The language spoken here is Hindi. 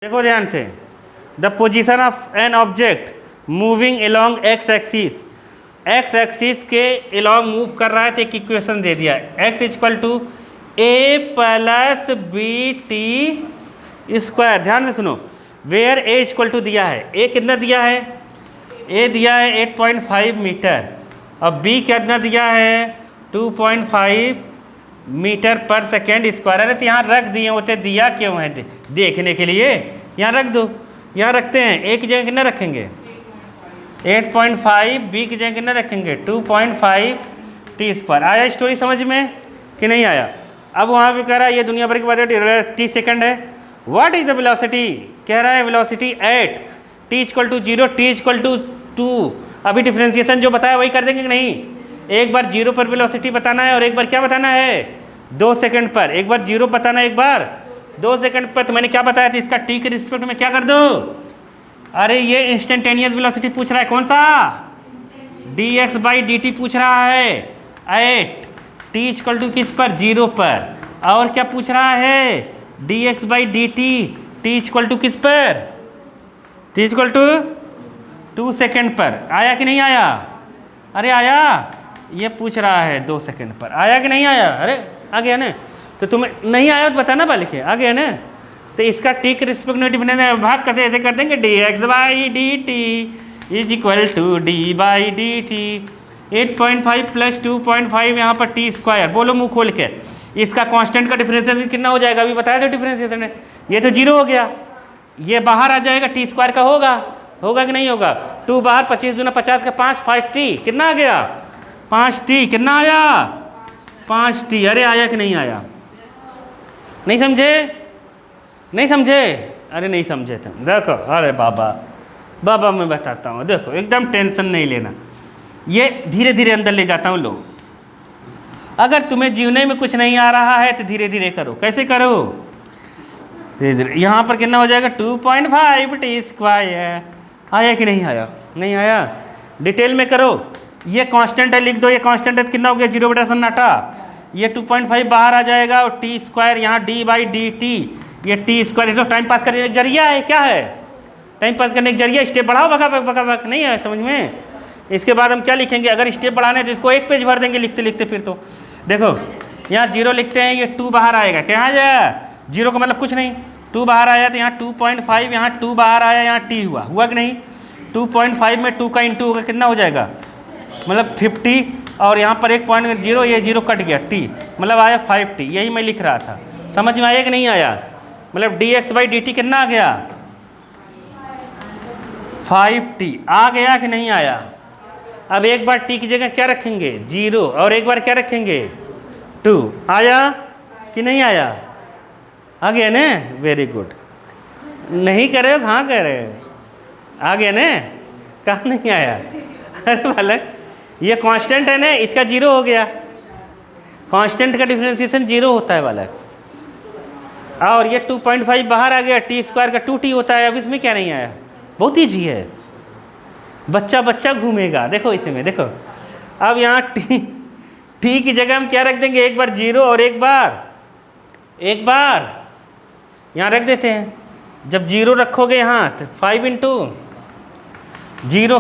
देखो ध्यान से, the position of an object moving along x axis के एलोंग मूव कर रहा है तो एक इक्वेशन दे दिया है, x equal to a plus b t square. ध्यान से सुनो, वेयर ए इक्वल टू दिया है, ए कितना दिया है, ए दिया है 8.5 मीटर और बी कितना दिया है 2.5 मीटर पर सेकेंड स्क्वायर। अरे तो यहाँ रख दिए होते, दिया क्यों है देखने के लिए, यहाँ रख दो, यहाँ रखते हैं। ए की जगह कितना रखेंगे 8.5, बी की जगह कितना रखेंगे 2.5 टी स्क्वायर। आया स्टोरी समझ में कि नहीं आया? अब वहाँ पे कह रहा है ये दुनिया भर की बात टी सेकंड है। व्हाट इज द वेलोसिटी, कह रहा है velocity at t equal to 0 t equal to 2। अभी डिफ्रेंसिएशन जो बताया वही कर देंगे कि नहीं? एक बार 0 पर वेलोसिटी बताना है और एक बार क्या बताना है 2 सेकंड पर। एक बार 0 बताना है, एक बार 2 सेकंड पर। तो मैंने क्या बताया था, इसका टी के रिस्पेक्ट में क्या कर दो। अरे ये इंस्टेंटेनियस वेलोसिटी पूछ रहा है, कौन सा dx/dt पूछ रहा है एट टी इक्वल टू किस पर 0 पर। और क्या पूछ रहा है dx/dt टी इक्वल टू किस पर, टी इक्वल टू 2 सेकंड पर। आया कि नहीं आया? अरे आया, ये पूछ रहा है 2 सेकंड पर। आया कि नहीं आया? अरे आ गया ना। तो तुम्हें नहीं आया तो बताना पहले के, आ गया ना। तो इसका टी के रिस्पेक्ट में डिफरेंस भाग कैसे ऐसे कर देंगे, dx/dt is equal to d/dt 8.5 plus 2.5 यहाँ पर टी स्क्वायर। बोलो मुंह खोल के, इसका कांस्टेंट का डिफरेंशिएशन कितना हो जाएगा? अभी बताया था डिफरेंशिएशन है, ये तो 0 हो गया, ये बाहर आ जाएगा, टी स्क्वायर का होगा कि नहीं होगा? 2 बाहर, 25 दूना 50 का 5, 5t कितना आ गया 5t। कितना आया 5t। अरे आया कि नहीं आया? नहीं समझे, नहीं समझे? अरे नहीं समझे तुम, देखो। अरे बाबा मैं बताता हूँ, देखो एकदम टेंशन नहीं लेना, ये धीरे धीरे अंदर ले जाता हूँ। लो, अगर तुम्हें जीवने में कुछ नहीं आ रहा है तो धीरे धीरे करो। कैसे करो? धीरे धीरे। यहाँ पर कितना हो जाएगा 2.5 टी स्क्वायर। आया कि नहीं आया? नहीं आया। डिटेल में करो, ये कांस्टेंट है, लिख दो ये कांस्टेंट है, कितना हो गया 0/सन्नाटा। ये 2.5 बाहर आ जाएगा और टी स्क्वायर यहाँ d/dt, ये टी स्क्वायर। तो टाइम पास करने का जरिया है, क्या है टाइम पास करने का जरिया। स्टेप बढ़ाओ, बका नहीं है समझ में। इसके बाद हम क्या लिखेंगे, अगर स्टेप बढ़ाने तो इसको एक पेज भर देंगे लिखते लिखते। फिर तो देखो यहाँ 0 लिखते हैं, ये 2 बाहर आएगा, क्या आ जाए 0 का मतलब कुछ नहीं, 2 बाहर आया तो यहाँ 2.5, यहाँ 2 बाहर आया, यहाँ t हुआ कि नहीं। 2.5 में 2 का इंटू होगा, कितना हो जाएगा मतलब 50, और यहाँ पर 1.0, ये 0 कट गया, t मतलब आया 5t। यही मैं लिख रहा था, समझ में आया कि नहीं आया? मतलब dx/dt कितना आ गया 5t। आ गया कि नहीं आया? अब एक बार t की जगह क्या रखेंगे 0 और एक बार क्या रखेंगे 2। आया कि नहीं आया? आ गया ना, वेरी गुड। नहीं कर रहे हो, कहाँ कर रहे हो? आ गया ना, कहाँ नहीं आया? अरे बालक, ये कांस्टेंट है ना, इसका 0 हो गया। कांस्टेंट का डिफरेंशिएशन 0 होता है बालक, और ये 2.5 बाहर आ गया, टी स्क्वायर का 2t होता है। अब इसमें क्या नहीं आया? बहुत ईजी है, बच्चा घूमेगा। देखो इसमें देखो, अब यहाँ टी की जगह हम क्या रख देंगे, एक बार 0 और एक बार यहाँ रख देते हैं। जब 0 रखोगे यहाँ तो 5 × 0